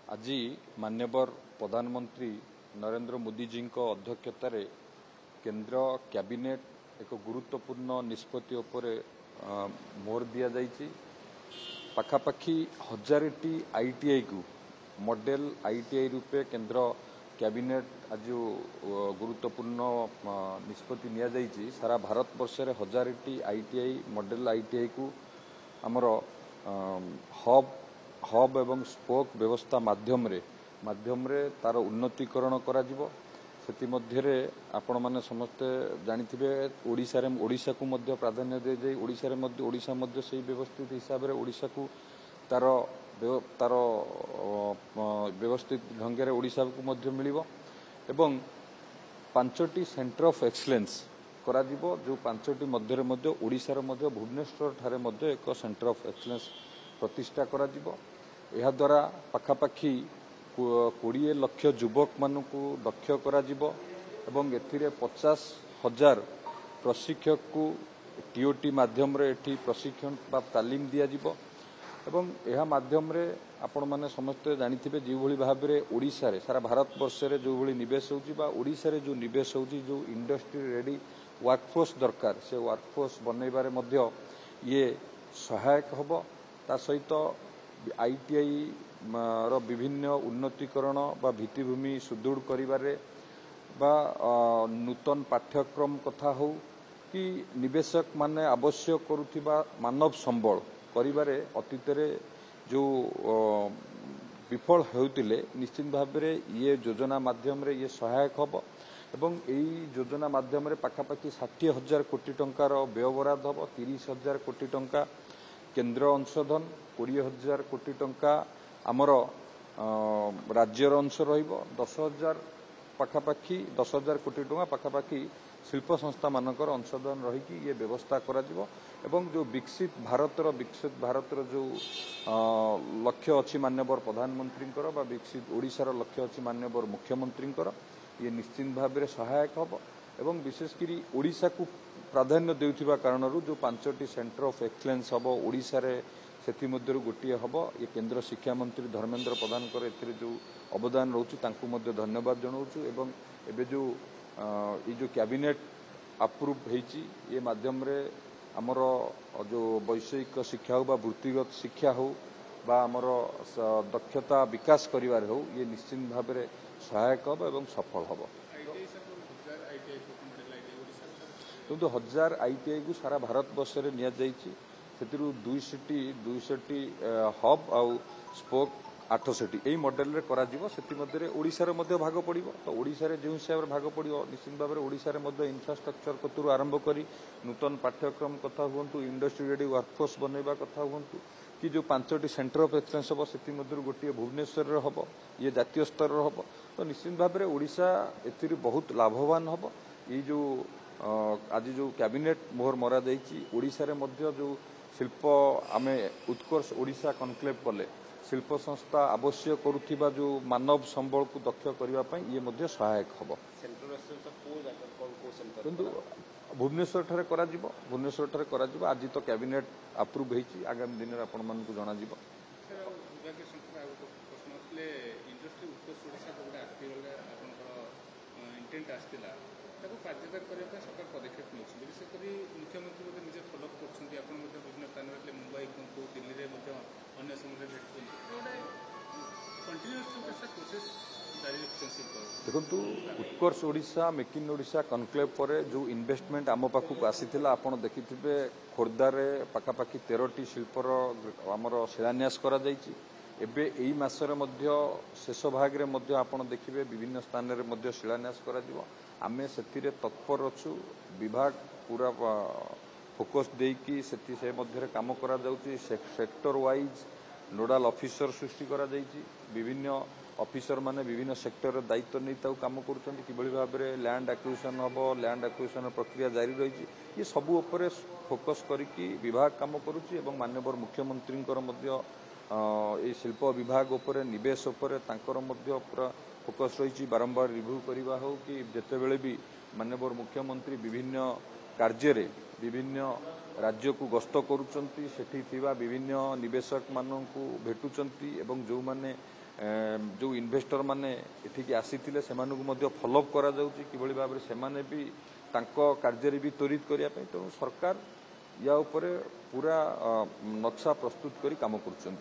आज माननीय प्रधानमंत्री नरेंद्र मोदी जी अध्यक्षतार केंद्र कैबिनेट एक गुरुत्वपूर्ण निष्पत्ति उपरे मोहर दिया जाइछि। पाखापाखी 1000टी आईटीआई को मॉडल आईटीआई रूपे केंद्र कैबिनेट आज गुरुत्वपूर्ण निष्पत्ति निया जाइछि। सारा भारत वर्ष रे 1000टी आईटीआई मॉडल आईटीआई को आमर हब एवं स्पोक व्यवस्था माध्यम रे तार उन्नतीकरण करा जिवो। सेति मध्यरे आपण माने समस्ते जानिथिबे ओडिशा को मध्य प्राधान्य दे जाई ओडिशा मध्य सही व्यवस्थित हिसाब रे ओडिशा को तार व्यवस्थित ढंग रे ओडिशा को मध्य मिलिबो एवं 5टी सेंटर ऑफ एक्सीलेंस करा जिवो। जो 5टी मध्य मध्य ओडिशा रो मध्य भुवनेश्वर ठारे मध्य एक सेंटर ऑफ एक्सीलेंस प्रतिष्ठा करा जिवो। एहा द्वारा पाखापाखी 20 लाख युवक मानकु दक्ष करा जिवो एवं एथिरे 50,000 प्रशिक्षक को टीओटी माध्यम रे एठी प्रशिक्षण बा तालीम दिया जिवो एवं एहा माध्यम रे आपण माने समस्त जानिथिबे जे भली भाबे रे ओडिशा रे सारा भारत वर्ष रे जो भली निवेश होउची बा ओडिशा रे जो निवेश होउची जो इंडस्ट्री रेडी वर्कफोर्स दरकार से वर्कफोर्स बनैबारे मध्य ये सहायक हबो। ता सहित आईटीआई रो विभिन्न उन्नतीकरण बा भित्तिभूमि सुदृढ़ करिबारे बा नूतन पाठ्यक्रम कथा हो कि निवेशक माने आवश्यक करुथिबा मानव संबल करिबारे अतीत रे जो विफल होउतिले निश्चित भाव रे ये योजना माध्यम रे ये सहायक हबो एवं एई योजना माध्यम रे पाखापाखी 60,000 कोटी टंकार व्ययबराद हबो। 30,000 कोटी टंका केंद्र अंशधन 20,000 कोटी टंका आमर राज्यर अंश रहिबो। 10,000 पाखापाखी 10,000 कोटी टंका पाखापाखी शिल्प संस्था मानकर अंशधन रही ये व्यवस्था करा जिवो एवं जो विकसित भारतर जो लक्ष्य अच्छी माननीय प्रधानमंत्री बा विकसित ओडिशार लक्ष्य अच्छी माननीय मुख्यमंत्री ये निश्चित भाव में सहायक हबो एवं विशेषकर ओडिशा को प्राधान्य देउथिबा कारणरू जो 5टी सेंटर ऑफ एक्सीलेंस हबो ओडिशा रे सेति मध्यरु गोटिए हबो। ये केंद्र शिक्षा मंत्री धर्मेंद्र प्रधान एथिरे जो अवदान रहउची तांकु मध्य धन्यवाद जणाउछु एवं एबे जो ये जो कैबिनेट अप्रूव हेची ये माध्यम रे हमर जो वैषयिक शिक्षा हो बा वृत्तिगत शिक्षा हो बा हमर दक्षता विकास करिवार हो ये निश्चित भाव में सहायक हबो एवं सफल हबो। किंतु 1000 आईटीआई को सारा भारत वर्ष रे निया जाइछि। सेतिरु 200टी हब आउ स्पोक 800टी एई मॉडल रे करा जिवो। सेति मध्ये रे ओडिशा रे मध्ये भाग पड़िबो। तो ओडिशा रे जे हिसाब रे भाग पड़िबो निश्चित भाव रे ओडिशा रे मध्ये इंफ्रास्ट्रक्चर कतुरु आरंभ करी नूतन पाठ्यक्रम कथा हुंतु इंडस्ट्री रेडी वर्कफोर्स बनैबा कथा हुंतु कि जो 5टी सेंटर ऑफ एक्सीलेंस हबो सेति मध्ये गोटिए भुवनेश्वर रे हबो ये जातीय स्तर रे हबो। तो निश्चित भाव रे ओडिशा एथिरि बहुत लाभवान हबो। ये जो आज जो कैबिनेट मोहर मरा जाइछि ओडिशा रे मध्ये जो शिल्प आमे उत्कर्ष ओडिशा कनक्लेव कले शिल्प संस्था आवश्यक करुथिबा जो मानव संबल को दक्ष करिबा पई ये मध्ये सहायक हबो। किंतु भुवनेश्वर ठारे करा जिवो भुवनेश्वर ठारे करा जिवो। आज तो कैबिनेट अप्रूव हेछि आगामी दिन रे आपण मानकु जणा जिवो। କାର୍ଯ୍ୟକାରୀ କରିବା ପାଇଁ ସରକାର ପଦକ୍ଷେପ ନେଉଛନ୍ତି। ବିଶେଷକରି ମୁଖ୍ୟମନ୍ତ୍ରୀ ମଧ୍ୟ ନିଜେ ଫଲୋଅପ୍ କରୁଛନ୍ତି। ଆପଣ ମଧ୍ୟ ବିଭିନ୍ନ ସ୍ଥାନରେ ମୁମ୍ବାଇ କୁହନ୍ତୁ ଦିଲ୍ଲୀରେ ମଧ୍ୟ ଅନ୍ୟ ସମୟରେ ଭେଟୁଛନ୍ତି। ଗୋଟେ କଣ୍ଟିନ୍ୟୁଅସ୍ ପ୍ରୋସେସ୍ ଜାରି ରଖିଛନ୍ତି। देखु Utkarsh Odisha make in Odisha conclave पर जो इन्वेस्टमेंट आम पाखक आसीथिला आपण देखिथिबे खोर्धारे पाखापाखी 13टी शिल्पर आमर शिलान्यास करा जाइछि। एबे एई मासरे मध्य शेष भाग रे मध्य आपण देखिबे विभिन्न स्थान रे मध्य शिलान्यास करा जिवो। आमे सेतिरे तत्पर अछु विभाग पूरा फोकस देकी सेति से मध्य काम करा जाउछि। सेक्टर वाइज नोडाल ऑफिसर सृष्टि करा जाइछि। विभिन्न ऑफिसर माने विभिन्न सेक्टर दायित्व नहीं ताऊ काम करुछन्ति किबळी भाबरे लैंड एक्विजिशन हबो लैंड एक्विजिशन प्रक्रिया जारी रहिछि। ये सबु ऊपर फोकस करिकि विभाग काम करूछि एवं माननीय मुख्यमंत्रींकर मध्य ए शिल्प विभाग ऊपर निवेश ऊपर तांकर मध्य पूरा फोकस रही बारंबार रिव्यू करवा हो कि जितेबले भी माननीय मुख्यमंत्री विभिन्न कार्य विभिन्न राज्य को गस्त करुचंती सेठी थिबा विभिन्न निवेशक माननकु भेटुचंती एवं जो माने जो इन्वेस्टर माने एठिकी आसीथिले सेमानकु मध्य फॉलोअप करा जाउची किभଳି भाबरे सेमाने भी तांको कार्य भी त्वरित करिया पई तो सरकार या ऊपर पूरा नक्शा प्रस्तुत करी काम करछन।